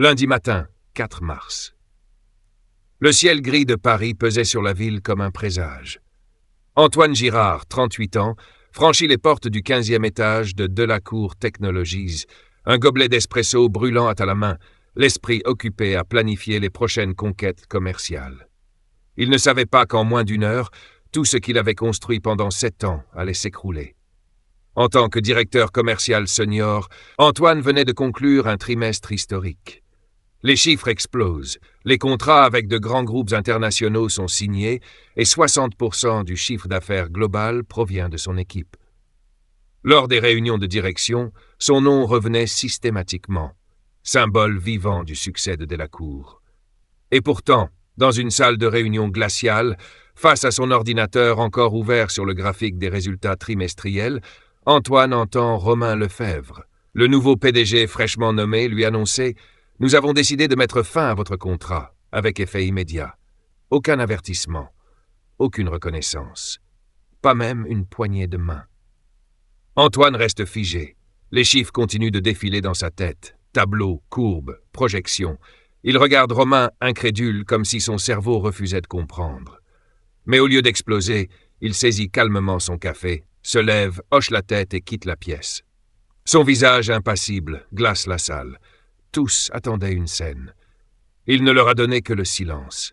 Lundi matin, 4 mars. Le ciel gris de Paris pesait sur la ville comme un présage. Antoine Girard, 38 ans, franchit les portes du 15e étage de Delacour Technologies, un gobelet d'espresso brûlant à la main, l'esprit occupé à planifier les prochaines conquêtes commerciales. Il ne savait pas qu'en moins d'une heure, tout ce qu'il avait construit pendant 7 ans allait s'écrouler. En tant que directeur commercial senior, Antoine venait de conclure un trimestre historique. Les chiffres explosent, les contrats avec de grands groupes internationaux sont signés et 60% du chiffre d'affaires global provient de son équipe. Lors des réunions de direction, son nom revenait systématiquement, symbole vivant du succès de Delacour. Et pourtant, dans une salle de réunion glaciale, face à son ordinateur encore ouvert sur le graphique des résultats trimestriels, Antoine entend Romain Lefebvre, le nouveau PDG fraîchement nommé, lui annoncer « Nous avons décidé de mettre fin à votre contrat, avec effet immédiat. Aucun avertissement, aucune reconnaissance, pas même une poignée de main. » Antoine reste figé. Les chiffres continuent de défiler dans sa tête. Tableaux, courbes, projections. Il regarde Romain incrédule comme si son cerveau refusait de comprendre. Mais au lieu d'exploser, il saisit calmement son café, se lève, hoche la tête et quitte la pièce. Son visage impassible glace la salle. Tous attendaient une scène. Il ne leur a donné que le silence.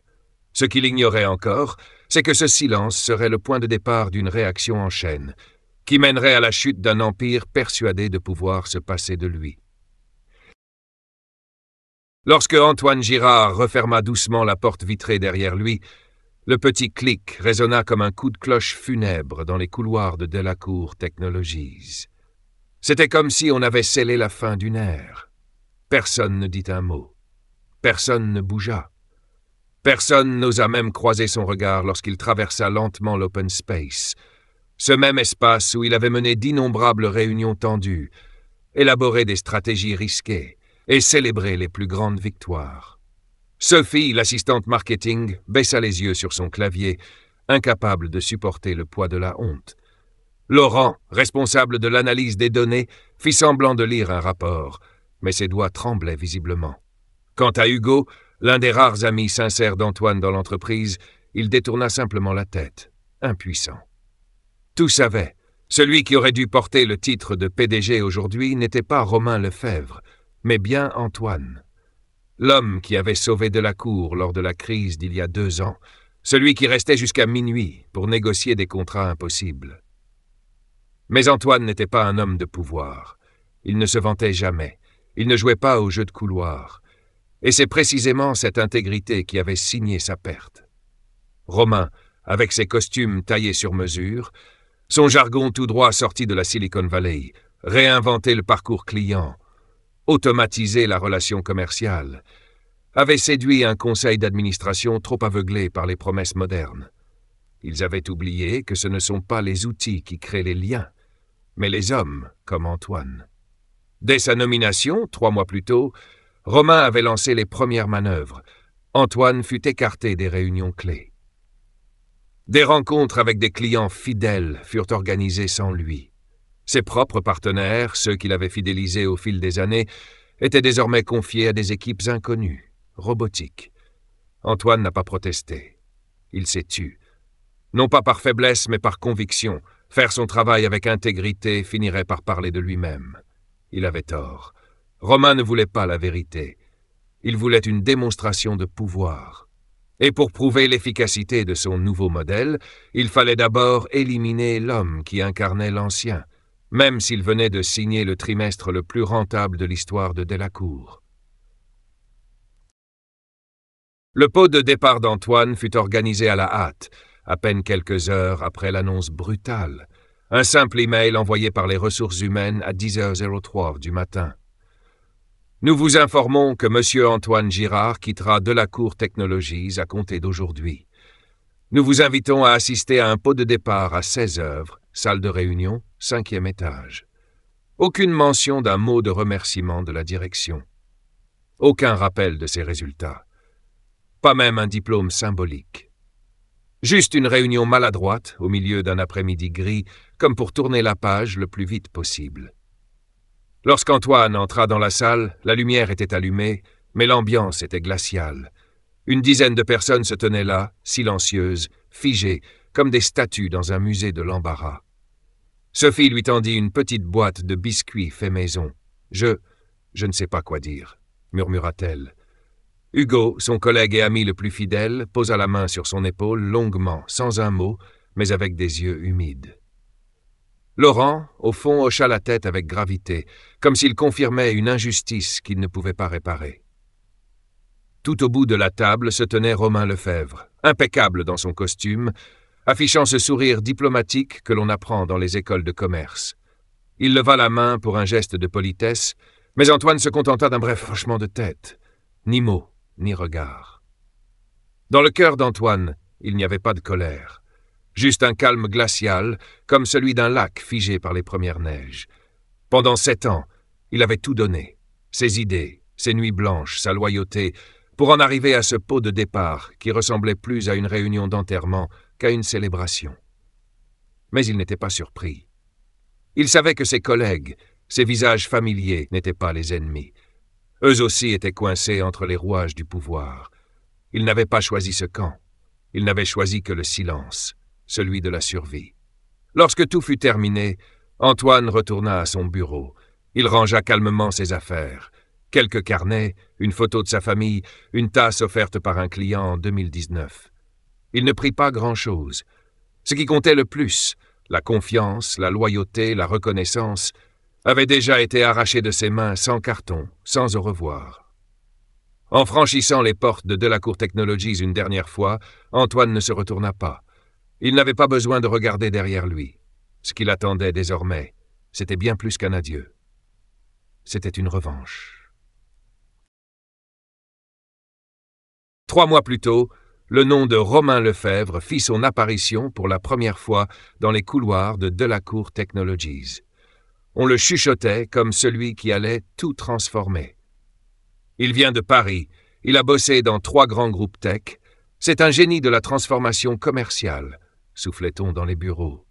Ce qu'il ignorait encore, c'est que ce silence serait le point de départ d'une réaction en chaîne, qui mènerait à la chute d'un empire persuadé de pouvoir se passer de lui. Lorsque Antoine Girard referma doucement la porte vitrée derrière lui, le petit clic résonna comme un coup de cloche funèbre dans les couloirs de Delacour Technologies. C'était comme si on avait scellé la fin d'une ère. Personne ne dit un mot. Personne ne bougea. Personne n'osa même croiser son regard lorsqu'il traversa lentement l'open space, ce même espace où il avait mené d'innombrables réunions tendues, élaboré des stratégies risquées et célébré les plus grandes victoires. Sophie, l'assistante marketing, baissa les yeux sur son clavier, incapable de supporter le poids de la honte. Laurent, responsable de l'analyse des données, fit semblant de lire un rapport, mais ses doigts tremblaient visiblement. Quant à Hugo, l'un des rares amis sincères d'Antoine dans l'entreprise, il détourna simplement la tête, impuissant. Tous savaient, celui qui aurait dû porter le titre de PDG aujourd'hui n'était pas Romain Lefebvre, mais bien Antoine. L'homme qui avait sauvé Delacour lors de la crise d'il y a 2 ans, celui qui restait jusqu'à minuit pour négocier des contrats impossibles. Mais Antoine n'était pas un homme de pouvoir. Il ne se vantait jamais. Il ne jouait pas au jeu de couloir. Et c'est précisément cette intégrité qui avait signé sa perte. Romain, avec ses costumes taillés sur mesure, son jargon tout droit sorti de la Silicon Valley, réinventer le parcours client, automatiser la relation commerciale, avait séduit un conseil d'administration trop aveuglé par les promesses modernes. Ils avaient oublié que ce ne sont pas les outils qui créent les liens, mais les hommes comme Antoine. Dès sa nomination, 3 mois plus tôt, Romain avait lancé les premières manœuvres. Antoine fut écarté des réunions clés. Des rencontres avec des clients fidèles furent organisées sans lui. Ses propres partenaires, ceux qu'il avait fidélisés au fil des années, étaient désormais confiés à des équipes inconnues, robotiques. Antoine n'a pas protesté. Il s'est tu. Non pas par faiblesse, mais par conviction. Faire son travail avec intégrité finirait par parler de lui-même. Il avait tort. Romain ne voulait pas la vérité. Il voulait une démonstration de pouvoir. Et pour prouver l'efficacité de son nouveau modèle, il fallait d'abord éliminer l'homme qui incarnait l'ancien, même s'il venait de signer le trimestre le plus rentable de l'histoire de Delacour. Le pot de départ d'Antoine fut organisé à la hâte, à peine quelques heures après l'annonce brutale. Un simple email envoyé par les ressources humaines à 10h03 du matin. Nous vous informons que M. Antoine Girard quittera Delacour Technologies à compter d'aujourd'hui. Nous vous invitons à assister à un pot de départ à 16h, salle de réunion, 5e étage. Aucune mention d'un mot de remerciement de la direction. Aucun rappel de ses résultats. Pas même un diplôme symbolique. Juste une réunion maladroite au milieu d'un après-midi gris, comme pour tourner la page le plus vite possible. Lorsqu'Antoine entra dans la salle, la lumière était allumée, mais l'ambiance était glaciale. Une dizaine de personnes se tenaient là, silencieuses, figées, comme des statues dans un musée de l'embarras. Sophie lui tendit une petite boîte de biscuits faits maison. « Je ne sais pas quoi dire », murmura-t-elle. Hugo, son collègue et ami le plus fidèle, posa la main sur son épaule longuement, sans un mot, mais avec des yeux humides. Laurent, au fond, hocha la tête avec gravité, comme s'il confirmait une injustice qu'il ne pouvait pas réparer. Tout au bout de la table se tenait Romain Lefebvre, impeccable dans son costume, affichant ce sourire diplomatique que l'on apprend dans les écoles de commerce. Il leva la main pour un geste de politesse, mais Antoine se contenta d'un bref hochement de tête. Ni mot, ni regard. Dans le cœur d'Antoine, il n'y avait pas de colère. Juste un calme glacial, comme celui d'un lac figé par les premières neiges. Pendant 7 ans, il avait tout donné. Ses idées, ses nuits blanches, sa loyauté, pour en arriver à ce pot de départ qui ressemblait plus à une réunion d'enterrement qu'à une célébration. Mais il n'était pas surpris. Il savait que ses collègues, ses visages familiers, n'étaient pas les ennemis. Eux aussi étaient coincés entre les rouages du pouvoir. Ils n'avaient pas choisi ce camp. Ils n'avaient choisi que le silence, celui de la survie. Lorsque tout fut terminé, Antoine retourna à son bureau. Il rangea calmement ses affaires. Quelques carnets, une photo de sa famille, une tasse offerte par un client en 2019. Il ne prit pas grand-chose. Ce qui comptait le plus, la confiance, la loyauté, la reconnaissance, avait déjà été arraché de ses mains sans carton, sans au revoir. En franchissant les portes de Delacour Technologies une dernière fois, Antoine ne se retourna pas. Il n'avait pas besoin de regarder derrière lui. Ce qu'il attendait désormais, c'était bien plus qu'un adieu. C'était une revanche. 3 mois plus tôt, le nom de Romain Lefebvre fit son apparition pour la première fois dans les couloirs de Delacour Technologies. On le chuchotait comme celui qui allait tout transformer. Il vient de Paris, il a bossé dans 3 grands groupes tech. C'est un génie de la transformation commerciale, soufflait-on dans les bureaux.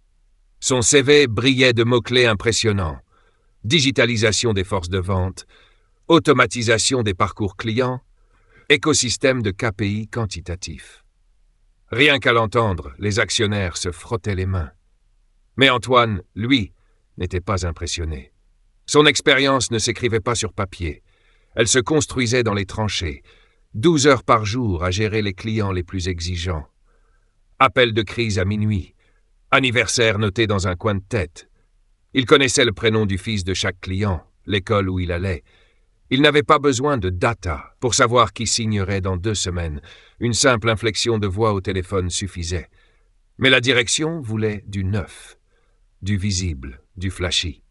Son CV brillait de mots-clés impressionnants. Digitalisation des forces de vente, automatisation des parcours clients, écosystème de KPI quantitatif. Rien qu'à l'entendre, les actionnaires se frottaient les mains. Mais Antoine, lui, n'était pas impressionné. Son expérience ne s'écrivait pas sur papier. Elle se construisait dans les tranchées. 12 heures par jour à gérer les clients les plus exigeants. Appel de crise à minuit. Anniversaire noté dans un coin de tête. Il connaissait le prénom du fils de chaque client, l'école où il allait. Il n'avait pas besoin de data pour savoir qui signerait dans 2 semaines. Une simple inflexion de voix au téléphone suffisait. Mais la direction voulait du neuf, du visible, du flashy.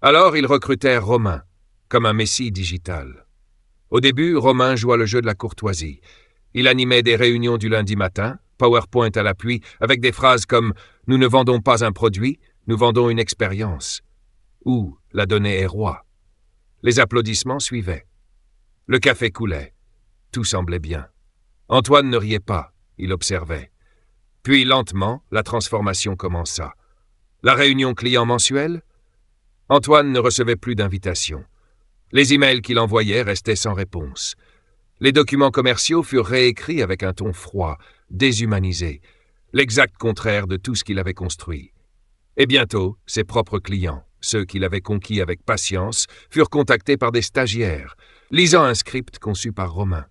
Alors ils recrutèrent Romain, comme un messie digital. Au début, Romain joua le jeu de la courtoisie. Il animait des réunions du lundi matin, PowerPoint à l'appui, avec des phrases comme « Nous ne vendons pas un produit, nous vendons une expérience » ou « La donnée est roi ». Les applaudissements suivaient. Le café coulait. Tout semblait bien. Antoine ne riait pas, il observait. Puis, lentement, la transformation commença. La réunion client mensuelle? Antoine ne recevait plus d'invitations. Les emails qu'il envoyait restaient sans réponse. Les documents commerciaux furent réécrits avec un ton froid, déshumanisé, l'exact contraire de tout ce qu'il avait construit. Et bientôt, ses propres clients, ceux qu'il avait conquis avec patience, furent contactés par des stagiaires, lisant un script conçu par Romain.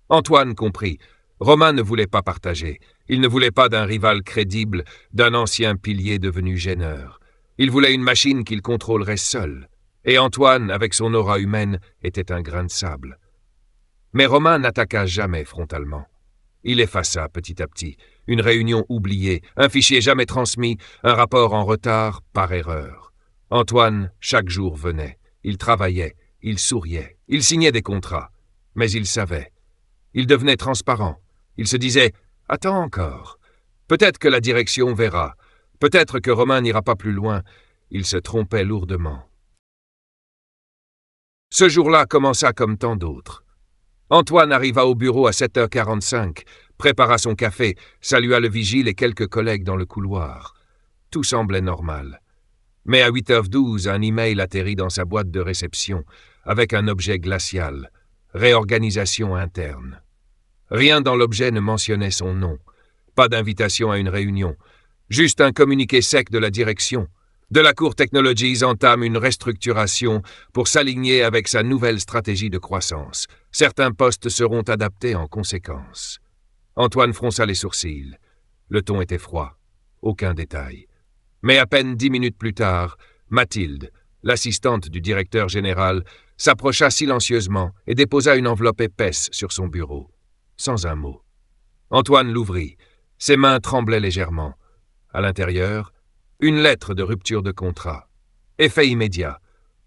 Antoine comprit. Romain ne voulait pas partager. Il ne voulait pas d'un rival crédible, d'un ancien pilier devenu gêneur. Il voulait une machine qu'il contrôlerait seul. Et Antoine, avec son aura humaine, était un grain de sable. Mais Romain n'attaqua jamais frontalement. Il effaça petit à petit, une réunion oubliée, un fichier jamais transmis, un rapport en retard par erreur. Antoine, chaque jour venait. Il travaillait, il souriait, il signait des contrats. Mais il savait. Il devenait transparent. Il se disait « Attends encore. Peut-être que la direction verra. Peut-être que Romain n'ira pas plus loin. » Il se trompait lourdement. Ce jour-là commença comme tant d'autres. Antoine arriva au bureau à 7h45, prépara son café, salua le vigile et quelques collègues dans le couloir. Tout semblait normal. Mais à 8h12, un email atterrit dans sa boîte de réception, avec un objet glacial, réorganisation interne. Rien dans l'objet ne mentionnait son nom. Pas d'invitation à une réunion. Juste un communiqué sec de la direction. Delacour Technologies entame une restructuration pour s'aligner avec sa nouvelle stratégie de croissance. Certains postes seront adaptés en conséquence. Antoine fronça les sourcils. Le ton était froid. Aucun détail. Mais à peine 10 minutes plus tard, Mathilde, l'assistante du directeur général, s'approcha silencieusement et déposa une enveloppe épaisse sur son bureau, sans un mot. Antoine l'ouvrit. Ses mains tremblaient légèrement. À l'intérieur, une lettre de rupture de contrat. Effet immédiat.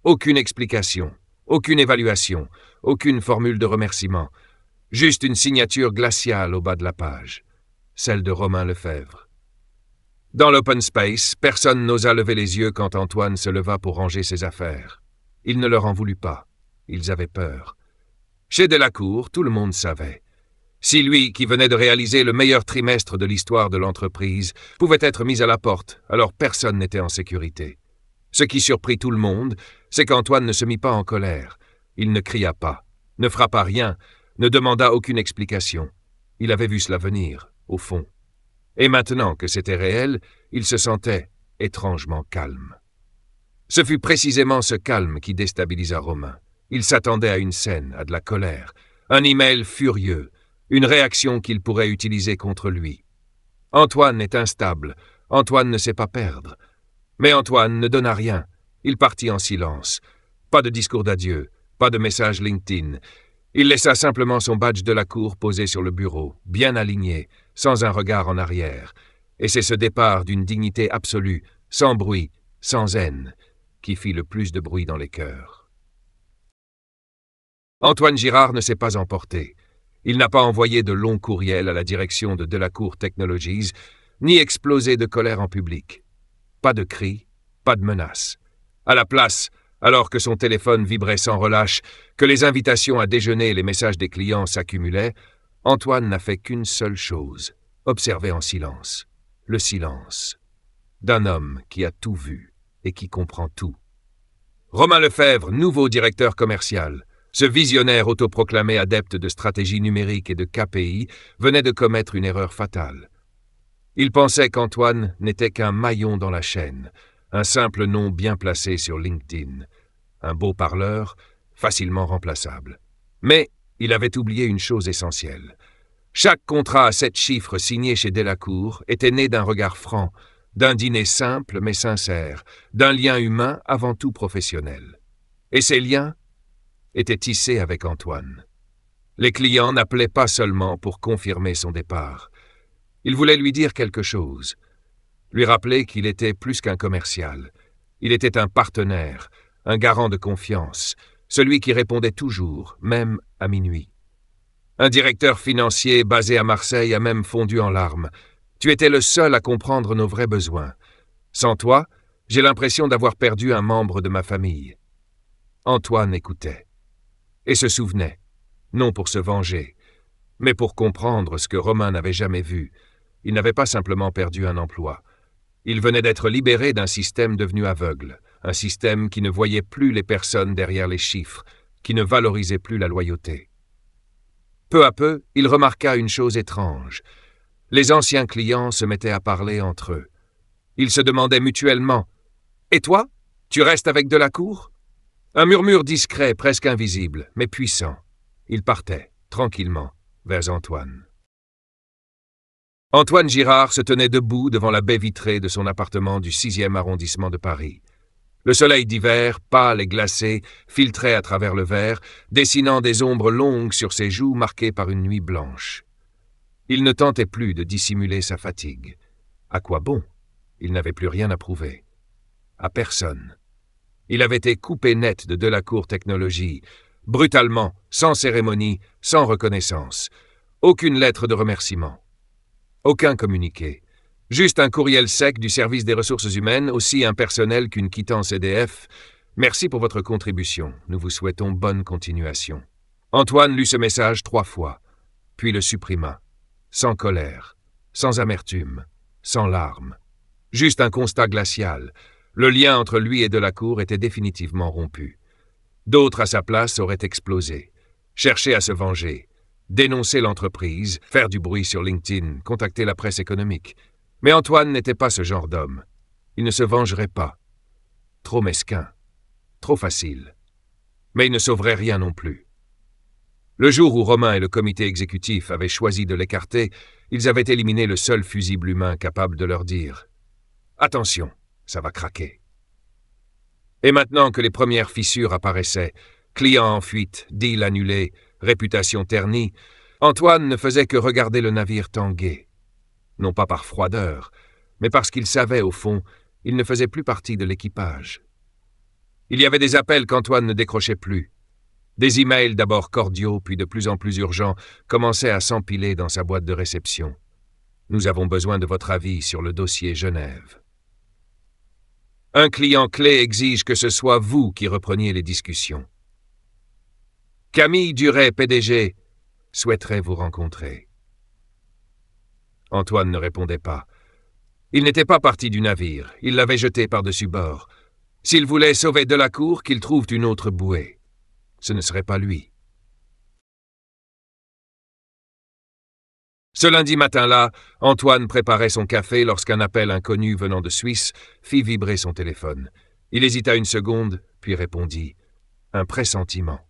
Aucune explication, aucune évaluation, aucune formule de remerciement. Juste une signature glaciale au bas de la page. Celle de Romain Lefebvre. Dans l'open space, personne n'osa lever les yeux quand Antoine se leva pour ranger ses affaires. Il ne leur en voulut pas. Ils avaient peur. Chez Delacour, tout le monde savait. Si lui, qui venait de réaliser le meilleur trimestre de l'histoire de l'entreprise, pouvait être mis à la porte, alors personne n'était en sécurité. Ce qui surprit tout le monde, c'est qu'Antoine ne se mit pas en colère. Il ne cria pas, ne frappa rien, ne demanda aucune explication. Il avait vu cela venir, au fond. Et maintenant que c'était réel, il se sentait étrangement calme. Ce fut précisément ce calme qui déstabilisa Romain. Il s'attendait à une scène, à de la colère, un email furieux, une réaction qu'il pourrait utiliser contre lui. Antoine est instable, Antoine ne sait pas perdre. Mais Antoine ne donna rien, il partit en silence. Pas de discours d'adieu, pas de message LinkedIn. Il laissa simplement son badge Delacour posé sur le bureau, bien aligné, sans un regard en arrière. Et c'est ce départ d'une dignité absolue, sans bruit, sans haine, qui fit le plus de bruit dans les cœurs. Antoine Girard ne s'est pas emporté. Il n'a pas envoyé de longs courriels à la direction de Delacour Technologies, ni explosé de colère en public. Pas de cris, pas de menaces. À la place, alors que son téléphone vibrait sans relâche, que les invitations à déjeuner et les messages des clients s'accumulaient, Antoine n'a fait qu'une seule chose, observer en silence. Le silence. D'un homme qui a tout vu et qui comprend tout. Romain Lefebvre, nouveau directeur commercial, ce visionnaire autoproclamé adepte de stratégie numérique et de KPI, venait de commettre une erreur fatale. Il pensait qu'Antoine n'était qu'un maillon dans la chaîne, un simple nom bien placé sur LinkedIn, un beau parleur, facilement remplaçable. Mais il avait oublié une chose essentielle. Chaque contrat à 7 chiffres signé chez Delacour était né d'un regard franc, d'un dîner simple mais sincère, d'un lien humain avant tout professionnel. Et ces liens étaient tissés avec Antoine. Les clients n'appelaient pas seulement pour confirmer son départ. Ils voulaient lui dire quelque chose, lui rappeler qu'il était plus qu'un commercial. Il était un partenaire, un garant de confiance, celui qui répondait toujours, même à minuit. Un directeur financier basé à Marseille a même fondu en larmes. Tu étais le seul à comprendre nos vrais besoins. Sans toi, j'ai l'impression d'avoir perdu un membre de ma famille. Antoine écoutait. Et se souvenait, non pour se venger, mais pour comprendre ce que Romain n'avait jamais vu. Il n'avait pas simplement perdu un emploi. Il venait d'être libéré d'un système devenu aveugle, un système qui ne voyait plus les personnes derrière les chiffres, qui ne valorisait plus la loyauté. Peu à peu, il remarqua une chose étrange. Les anciens clients se mettaient à parler entre eux. Ils se demandaient mutuellement « Et toi, tu restes avec Delacour ?» Un murmure discret, presque invisible, mais puissant. Il partait, tranquillement, vers Antoine. Antoine Girard se tenait debout devant la baie vitrée de son appartement du 6e arrondissement de Paris. Le soleil d'hiver, pâle et glacé, filtrait à travers le verre, dessinant des ombres longues sur ses joues marquées par une nuit blanche. Il ne tentait plus de dissimuler sa fatigue. À quoi bon? Il n'avait plus rien à prouver. À personne. Il avait été coupé net de Delacour Technologies, brutalement, sans cérémonie, sans reconnaissance. Aucune lettre de remerciement. Aucun communiqué. Juste un courriel sec du service des ressources humaines, aussi impersonnel qu'une quittance EDF. Merci pour votre contribution. Nous vous souhaitons bonne continuation. Antoine lut ce message 3 fois, puis le supprima. Sans colère, sans amertume, sans larmes. Juste un constat glacial. Le lien entre lui et Delacour était définitivement rompu. D'autres à sa place auraient explosé. chercher à se venger, dénoncer l'entreprise, faire du bruit sur LinkedIn, contacter la presse économique. Mais Antoine n'était pas ce genre d'homme. Il ne se vengerait pas. Trop mesquin, trop facile. Mais il ne sauverait rien non plus. Le jour où Romain et le comité exécutif avaient choisi de l'écarter, ils avaient éliminé le seul fusible humain capable de leur dire « Attention, ça va craquer ». Et maintenant que les premières fissures apparaissaient, clients en fuite, deal annulé, réputation ternie, Antoine ne faisait que regarder le navire tanguer. Non pas par froideur, mais parce qu'il savait, au fond, il ne faisait plus partie de l'équipage. Il y avait des appels qu'Antoine ne décrochait plus. Des emails d'abord cordiaux, puis de plus en plus urgents, commençaient à s'empiler dans sa boîte de réception. « Nous avons besoin de votre avis sur le dossier Genève. » Un client clé exige que ce soit vous qui repreniez les discussions. Camille Duret, PDG, souhaiterait vous rencontrer. Antoine ne répondait pas. Il n'était pas parti du navire, il l'avait jeté par-dessus bord. S'il voulait sauver Delacour, qu'il trouve une autre bouée. Ce ne serait pas lui. Ce lundi matin-là, Antoine préparait son café lorsqu'un appel inconnu venant de Suisse fit vibrer son téléphone. Il hésita une seconde, puis répondit. Un pressentiment.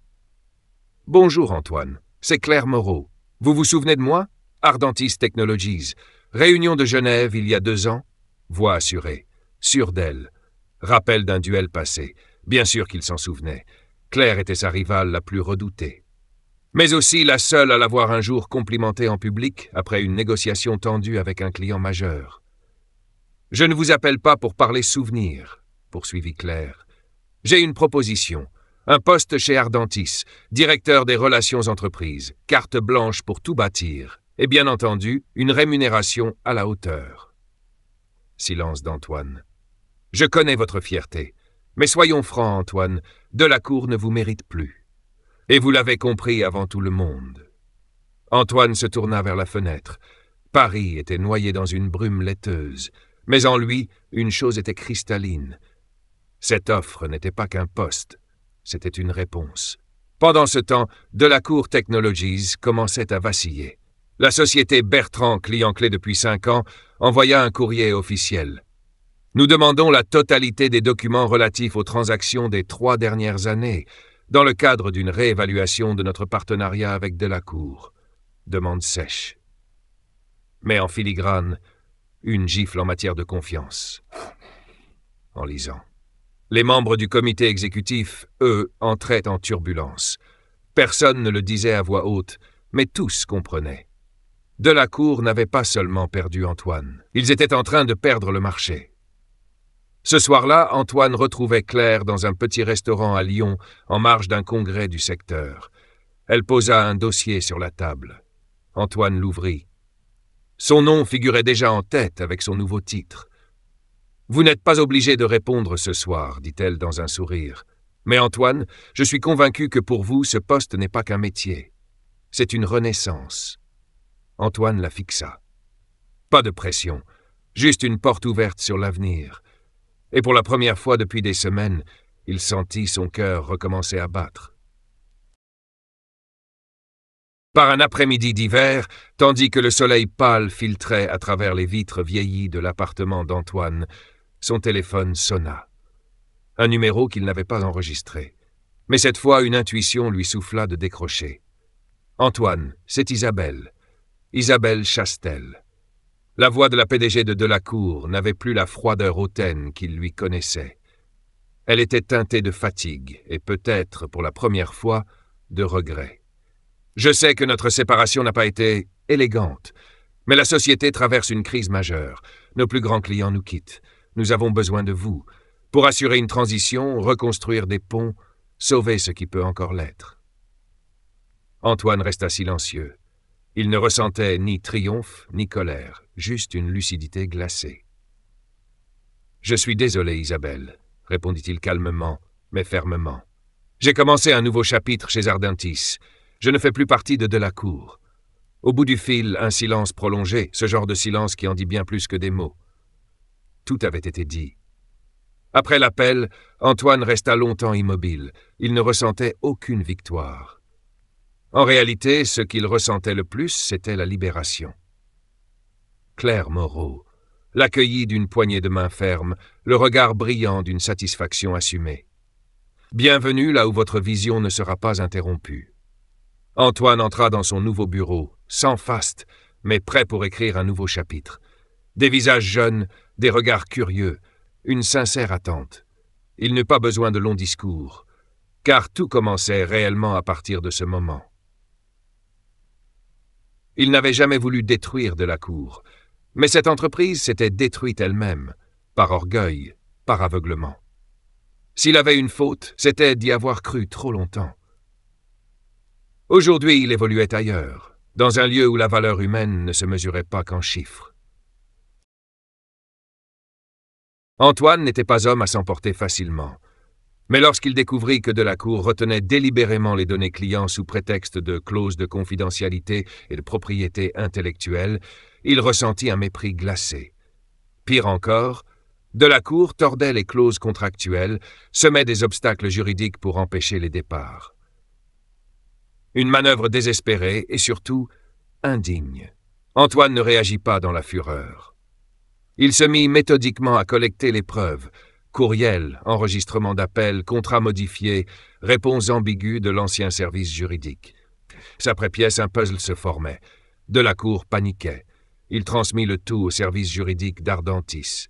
« Bonjour Antoine, c'est Claire Moreau. Vous vous souvenez de moi? Ardentis Technologies. Réunion de Genève il y a 2 ans? Voix assurée. Sûre d'elle. Rappel d'un duel passé. Bien sûr qu'il s'en souvenait. Claire était sa rivale la plus redoutée. Mais aussi la seule à l'avoir un jour complimentée en public après une négociation tendue avec un client majeur. « Je ne vous appelle pas pour parler souvenirs, » poursuivit Claire. « J'ai une proposition. Un poste chez Ardentis, directeur des relations entreprises, carte blanche pour tout bâtir, et bien entendu, une rémunération à la hauteur. » Silence d'Antoine. « Je connais votre fierté, mais soyons francs, Antoine, Delacour ne vous mérite plus. Et vous l'avez compris avant tout le monde. » Antoine se tourna vers la fenêtre. Paris était noyé dans une brume laiteuse, mais en lui, une chose était cristalline. Cette offre n'était pas qu'un poste, c'était une réponse. Pendant ce temps, Delacour Technologies commençait à vaciller. La société Bertrand, client clé depuis 5 ans, envoya un courrier officiel. « Nous demandons la totalité des documents relatifs aux transactions des 3 dernières années, dans le cadre d'une réévaluation de notre partenariat avec Delacour. » Demande sèche. Mais en filigrane, une gifle en matière de confiance. En lisant. Les membres du comité exécutif, eux, entraient en turbulence. Personne ne le disait à voix haute, mais tous comprenaient. Delacour n'avait pas seulement perdu Antoine. Ils étaient en train de perdre le marché. Ce soir-là, Antoine retrouvait Claire dans un petit restaurant à Lyon, en marge d'un congrès du secteur. Elle posa un dossier sur la table. Antoine l'ouvrit. Son nom figurait déjà en tête avec son nouveau titre. « Vous n'êtes pas obligé de répondre ce soir, dit-elle dans un sourire. Mais Antoine, je suis convaincu que pour vous, ce poste n'est pas qu'un métier. C'est une renaissance. » Antoine la fixa. Pas de pression, juste une porte ouverte sur l'avenir. Et pour la première fois depuis des semaines, il sentit son cœur recommencer à battre. Par un après-midi d'hiver, tandis que le soleil pâle filtrait à travers les vitres vieillies de l'appartement d'Antoine, son téléphone sonna. Un numéro qu'il n'avait pas enregistré. Mais cette fois, une intuition lui souffla de décrocher. « Antoine, c'est Isabelle. Isabelle Chastel. » La voix de la PDG de Delacour n'avait plus la froideur hautaine qu'il lui connaissait. Elle était teintée de fatigue et peut-être, pour la première fois, de regret. « Je sais que notre séparation n'a pas été élégante, mais la société traverse une crise majeure. Nos plus grands clients nous quittent. Nous avons besoin de vous, pour assurer une transition, reconstruire des ponts, sauver ce qui peut encore l'être. » Antoine resta silencieux. Il ne ressentait ni triomphe, ni colère, juste une lucidité glacée. « Je suis désolé, Isabelle, » répondit-il calmement, mais fermement. « J'ai commencé un nouveau chapitre chez Ardentis. Je ne fais plus partie de Delacour. » Au bout du fil, un silence prolongé, ce genre de silence qui en dit bien plus que des mots. Tout avait été dit. Après l'appel, Antoine resta longtemps immobile. Il ne ressentait aucune victoire. En réalité, ce qu'il ressentait le plus, c'était la libération. Claire Moreau l'accueillit d'une poignée de main ferme, le regard brillant d'une satisfaction assumée. « Bienvenue là où votre vision ne sera pas interrompue. » Antoine entra dans son nouveau bureau, sans faste, mais prêt pour écrire un nouveau chapitre. Des visages jeunes, des regards curieux, une sincère attente. Il n'eut pas besoin de longs discours, car tout commençait réellement à partir de ce moment. Il n'avait jamais voulu détruire Delacour, mais cette entreprise s'était détruite elle-même, par orgueil, par aveuglement. S'il avait une faute, c'était d'y avoir cru trop longtemps. Aujourd'hui, il évoluait ailleurs, dans un lieu où la valeur humaine ne se mesurait pas qu'en chiffres. Antoine n'était pas homme à s'emporter facilement. Mais lorsqu'il découvrit que Delacour retenait délibérément les données clients sous prétexte de clauses de confidentialité et de propriété intellectuelle, il ressentit un mépris glacé. Pire encore, Delacour tordait les clauses contractuelles, semait des obstacles juridiques pour empêcher les départs. Une manœuvre désespérée et surtout indigne. Antoine ne réagit pas dans la fureur. Il se mit méthodiquement à collecter les preuves, courriels, enregistrements d'appels, contrats modifiés, réponses ambiguës de l'ancien service juridique. Après pièce, un puzzle se formait. Delacour paniquait. Il transmit le tout au service juridique d'Ardentis.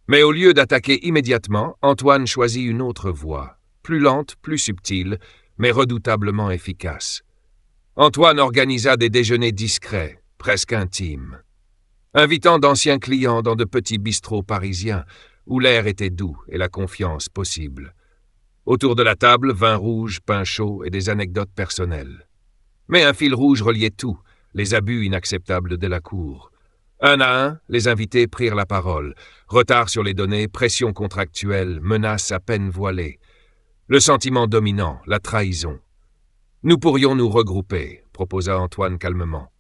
Mais au lieu d'attaquer immédiatement, Antoine choisit une autre voie, plus lente, plus subtile, mais redoutablement efficace. Antoine organisa des déjeuners discrets, presque intimes, invitant d'anciens clients dans de petits bistrots parisiens, où l'air était doux et la confiance possible. Autour de la table, vin rouge, pain chaud et des anecdotes personnelles. Mais un fil rouge reliait tout, les abus inacceptables de Delacour. Un à un, les invités prirent la parole. Retard sur les données, pression contractuelle, menaces à peine voilées. Le sentiment dominant, la trahison. « Nous pourrions nous regrouper », proposa Antoine calmement.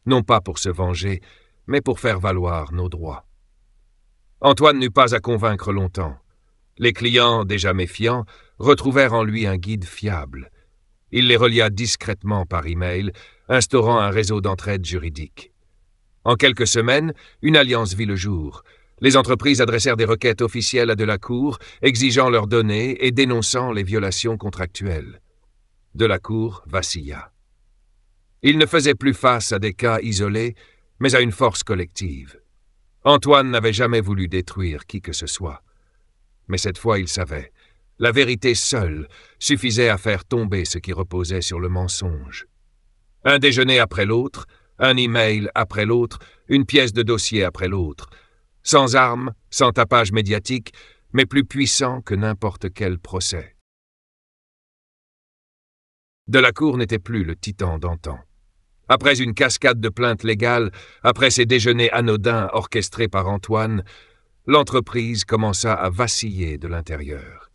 Non pas pour se venger, mais pour faire valoir nos droits. Antoine n'eut pas à convaincre longtemps. Les clients, déjà méfiants, retrouvèrent en lui un guide fiable. Il les relia discrètement par email, instaurant un réseau d'entraide juridique. En quelques semaines, une alliance vit le jour. Les entreprises adressèrent des requêtes officielles à Delacour, exigeant leurs données et dénonçant les violations contractuelles. Delacour vacilla. Il ne faisait plus face à des cas isolés, mais à une force collective. Antoine n'avait jamais voulu détruire qui que ce soit. Mais cette fois, il savait. La vérité seule suffisait à faire tomber ce qui reposait sur le mensonge. Un déjeuner après l'autre, un email après l'autre, une pièce de dossier après l'autre. Sans armes, sans tapage médiatique, mais plus puissant que n'importe quel procès. Delacour n'était plus le titan d'antan. Après une cascade de plaintes légales, après ces déjeuners anodins orchestrés par Antoine, l'entreprise commença à vaciller de l'intérieur.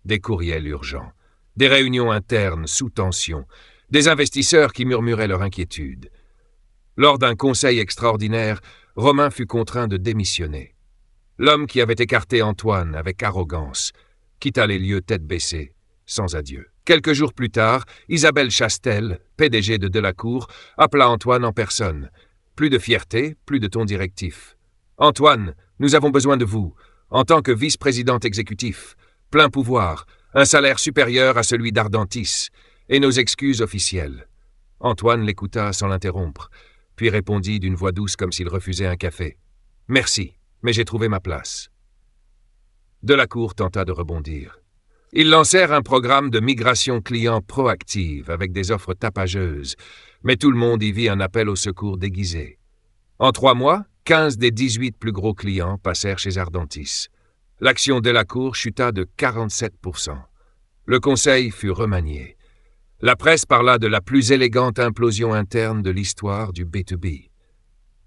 Des courriels urgents, des réunions internes sous tension, des investisseurs qui murmuraient leur inquiétude. Lors d'un conseil extraordinaire, Romain fut contraint de démissionner. L'homme qui avait écarté Antoine avec arrogance quitta les lieux tête baissée, sans adieu. Quelques jours plus tard, Isabelle Chastel, PDG de Delacour, appela Antoine en personne. Plus de fierté, plus de ton directif. « Antoine, nous avons besoin de vous, en tant que vice-président exécutif. Plein pouvoir, un salaire supérieur à celui d'Ardentis, et nos excuses officielles. » Antoine l'écouta sans l'interrompre, puis répondit d'une voix douce comme s'il refusait un café. « Merci, mais j'ai trouvé ma place. » Delacour tenta de rebondir. Ils lancèrent un programme de migration client proactive avec des offres tapageuses, mais tout le monde y vit un appel au secours déguisé. En 3 mois, 15 des 18 plus gros clients passèrent chez Ardentis. L'action Delacour chuta de 47%. Le conseil fut remanié. La presse parla de la plus élégante implosion interne de l'histoire du B2B.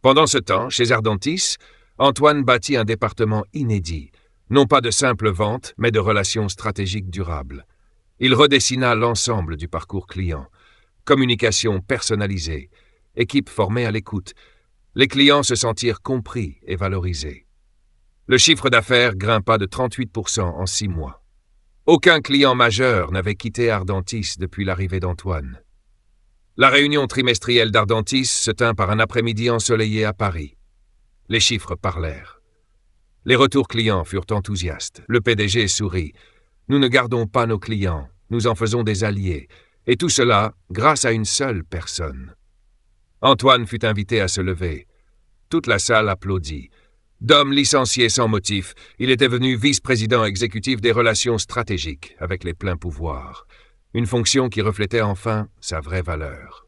Pendant ce temps, chez Ardentis, Antoine bâtit un département inédit, non pas de simples ventes, mais de relations stratégiques durables. Il redessina l'ensemble du parcours client. Communication personnalisée, équipe formée à l'écoute. Les clients se sentirent compris et valorisés. Le chiffre d'affaires grimpa de 38% en 6 mois. Aucun client majeur n'avait quitté Ardentis depuis l'arrivée d'Antoine. La réunion trimestrielle d'Ardentis se tint par un après-midi ensoleillé à Paris. Les chiffres parlèrent. Les retours clients furent enthousiastes. Le PDG sourit. Nous ne gardons pas nos clients, nous en faisons des alliés. Et tout cela grâce à une seule personne. Antoine fut invité à se lever. Toute la salle applaudit. D'homme licencié sans motif, il était devenu vice-président exécutif des relations stratégiques avec les pleins pouvoirs. Une fonction qui reflétait enfin sa vraie valeur.